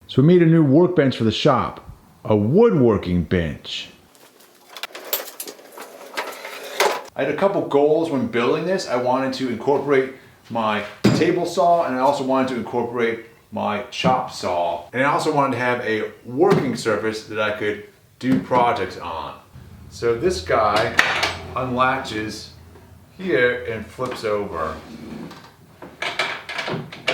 So we made a new workbench for the shop, a woodworking bench. I had a couple goals when building this. I wanted to incorporate my table saw, and I also wanted to incorporate my chop saw. And I also wanted to have a working surface that I could do projects on. So this guy unlatches here and flips over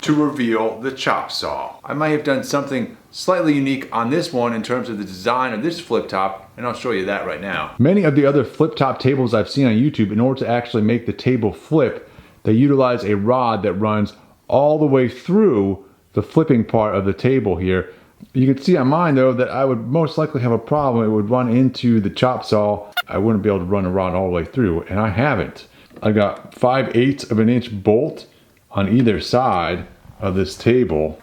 to reveal the chop saw. I might have done something slightly unique on this one in terms of the design of this flip top, and I'll show you that right now. Many of the other flip top tables I've seen on YouTube, in order to actually make the table flip, they utilize a rod that runs all the way through the flipping part of the table here. You can see on mine though that I would most likely have a problem. It would run into the chop saw. I wouldn't be able to run a rod all the way through, and I haven't. I got 5/8 of an inch bolt on either side of this table.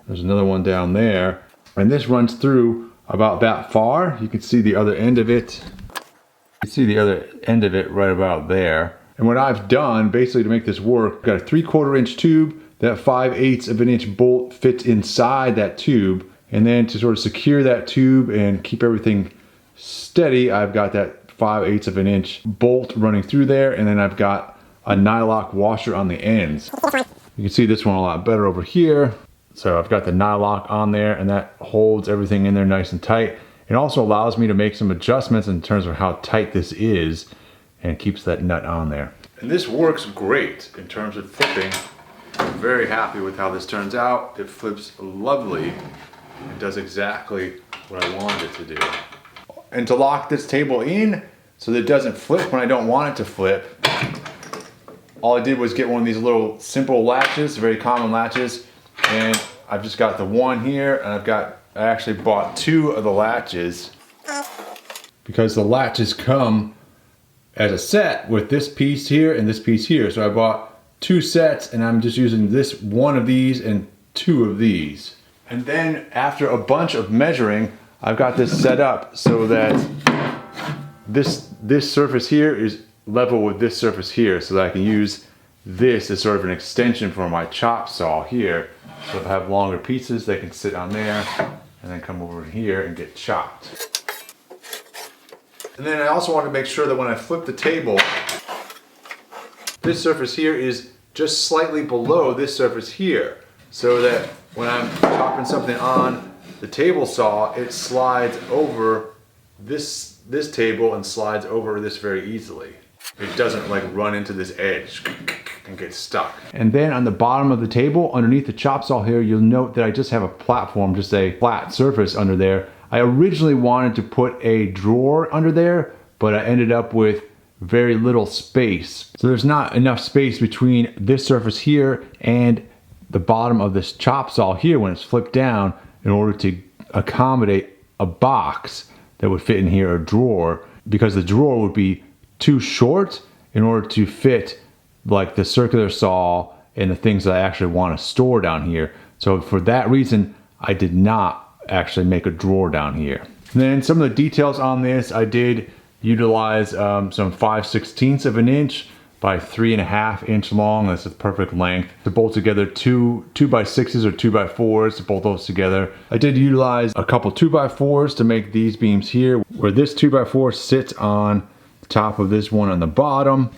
There's another one down there, and this runs through about that far. You can see the other end of it. You can see the other end of it right about there. And what I've done basically to make this work, I've got a 3/4 inch tube. That 5/8 of an inch bolt fits inside that tube, and then to sort of secure that tube and keep everything steady, I've got that 5/8 of an inch bolt running through there, and then I've got a nylock washer on the ends. You can see this one a lot better over here. So I've got the nylock on there, and that holds everything in there nice and tight. It also allows me to make some adjustments in terms of how tight this is, and keeps that nut on there. And this works great in terms of flipping. I'm very happy with how this turns out. It flips lovely. It does exactly what I wanted it to do. And to lock this table in so that it doesn't flip when I don't want it to flip, all I did was get one of these little simple latches, very common latches, and I've just got the one here, and I actually bought 2 of the latches because the latches come as a set with this piece here and this piece here. So I bought 2 sets, and I'm just using this one of these and 2 of these. And then after a bunch of measuring, I've got this set up so that this surface here is level with this surface here, so that I can use this as sort of an extension for my chop saw here. So if I have longer pieces, they can sit on there and then come over here and get chopped. And then I also want to make sure that when I flip the table, this surface here is just slightly below this surface here, so that when I'm chopping something on the table saw, it slides over this table and slides over this very easily. It doesn't like run into this edge and get stuck. And then on the bottom of the table, underneath the chop saw here, you'll note that I just have a platform, just a flat surface under there. I originally wanted to put a drawer under there, but I ended up with very little space. So there's not enough space between this surface here and the bottom of this chop saw here when it's flipped down in order to accommodate a box that would fit in here, a drawer, because the drawer would be too short in order to fit like the circular saw and the things that I actually want to store down here. So for that reason, I did not actually make a drawer down here. And then some of the details on this, I did utilize some 5/16 of an inch by 3.5 inch long. That's the perfect length to bolt together 2 2x6s or 2x4s to bolt those together. I did utilize a couple 2x4s to make these beams here, where this 2x4 sits on top of this one on the bottom,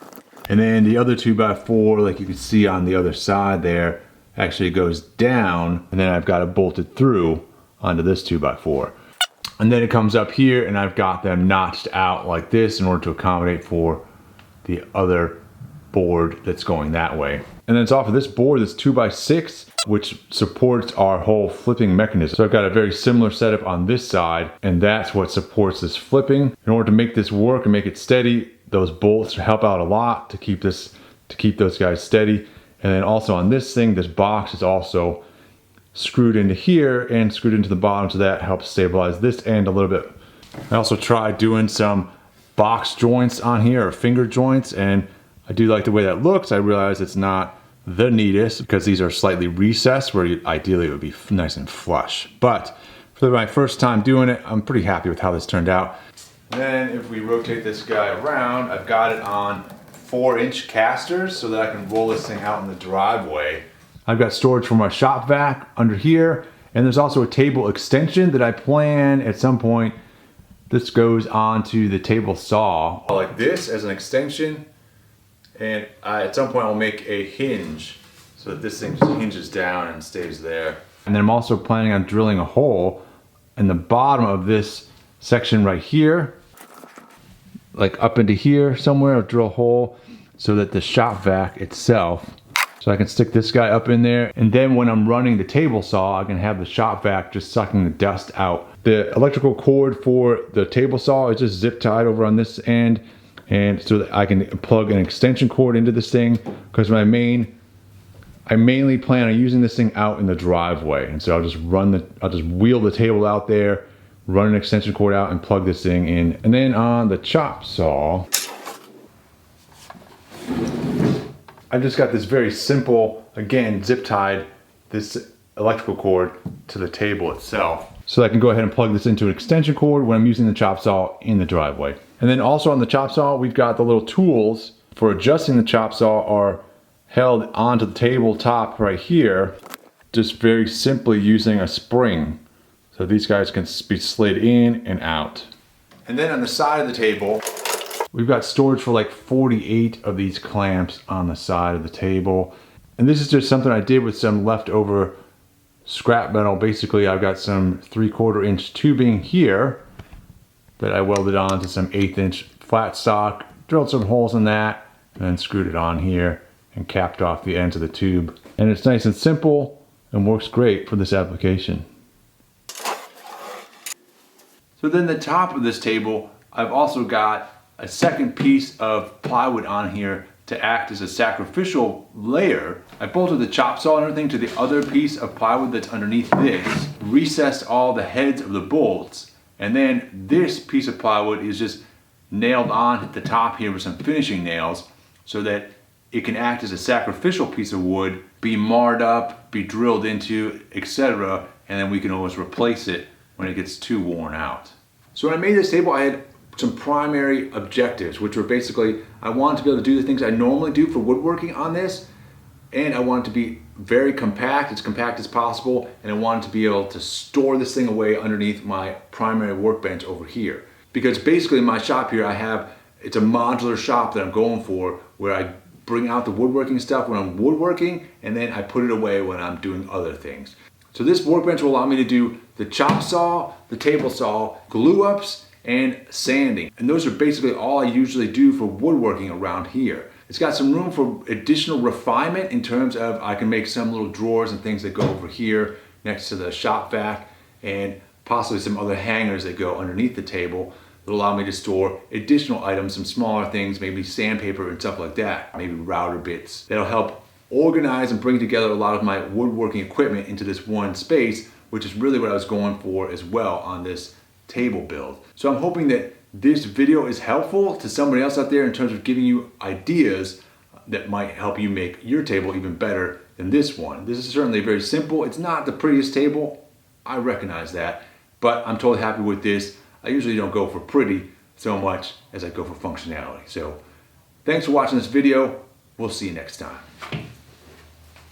and then the other 2x4, like you can see on the other side there, actually goes down, and then I've got it bolted through onto this 2x4. And then it comes up here, and I've got them notched out like this in order to accommodate for the other board that's going that way. And then it's off of this board, this 2x6, which supports our whole flipping mechanism. So I've got a very similar setup on this side, and that's what supports this flipping. In order to make this work and make it steady, those bolts help out a lot to keep those guys steady. And then also on this thing, this box is also screwed into here and screwed into the bottom, so that helps stabilize this end a little bit. I also tried doing some box joints on here, or finger joints, and I do like the way that looks. I realize it's not the neatest because these are slightly recessed, where ideally it would be nice and flush. But for my first time doing it, I'm pretty happy with how this turned out. And then if we rotate this guy around, I've got it on 4-inch casters so that I can roll this thing out in the driveway. I've got storage for my shop vac under here, And there's also a table extension that I plan at some point. This goes onto the table saw like this as an extension. And at some point I'll make a hinge so that this thing just hinges down and stays there. And then I'm also planning on drilling a hole in the bottom of this section right here, like up into here somewhere. I'll drill a hole so that the shop vac itself, so I can stick this guy up in there. And then when I'm running the table saw, I can have the shop vac just sucking the dust out. The electrical cord for the table saw is just zip tied over on this end, and so that I can plug an extension cord into this thing, because I mainly plan on using this thing out in the driveway. And so I'll just wheel the table out there, run an extension cord out, and plug this thing in. And then on the chop saw, I just got this very simple, again, zip tied this electrical cord to the table itself, so I can go ahead and plug this into an extension cord when I'm using the chop saw in the driveway. And then also on the chop saw, we've got the little tools for adjusting the chop saw are held onto the tabletop right here, just very simply using a spring. So these guys can be slid in and out. And then on the side of the table, we've got storage for like 48 of these clamps on the side of the table. And this is just something I did with some leftover scrap metal. Basically, I've got some 3/4 inch tubing here that I welded on to some 1/8 inch flat stock, drilled some holes in that, and then screwed it on here and capped off the ends of the tube. And it's nice and simple and works great for this application. So then the top of this table, I've also got a second piece of plywood on here to act as a sacrificial layer. I bolted the chop saw and everything to the other piece of plywood that's underneath this, recessed all the heads of the bolts, and then this piece of plywood is just nailed on at the top here with some finishing nails so that it can act as a sacrificial piece of wood, be marred up, be drilled into, etc., and then we can always replace it when it gets too worn out. So when I made this table, I had some primary objectives, which were basically, I wanted to be able to do the things I normally do for woodworking on this, and I wanted to be very compact, as compact as possible, and I wanted to be able to store this thing away underneath my primary workbench over here. Because basically in my shop here, it's a modular shop that I'm going for, where I bring out the woodworking stuff when I'm woodworking, and then I put it away when I'm doing other things. So this workbench will allow me to do the chop saw, the table saw, glue ups, and sanding. And those are basically all I usually do for woodworking around here. It's got some room for additional refinement in terms of I can make some little drawers and things that go over here next to the shop vac, and possibly some other hangers that go underneath the table that allow me to store additional items, some smaller things, maybe sandpaper and stuff like that, maybe router bits. That'll help organize and bring together a lot of my woodworking equipment into this one space, which is really what I was going for as well on this table build. So I'm hoping that this video is helpful to somebody else out there in terms of giving you ideas that might help you make your table even better than this one. This is certainly very simple. It's not the prettiest table, I recognize that, but I'm totally happy with this. I usually don't go for pretty so much as I go for functionality. So thanks for watching this video. We'll see you next time.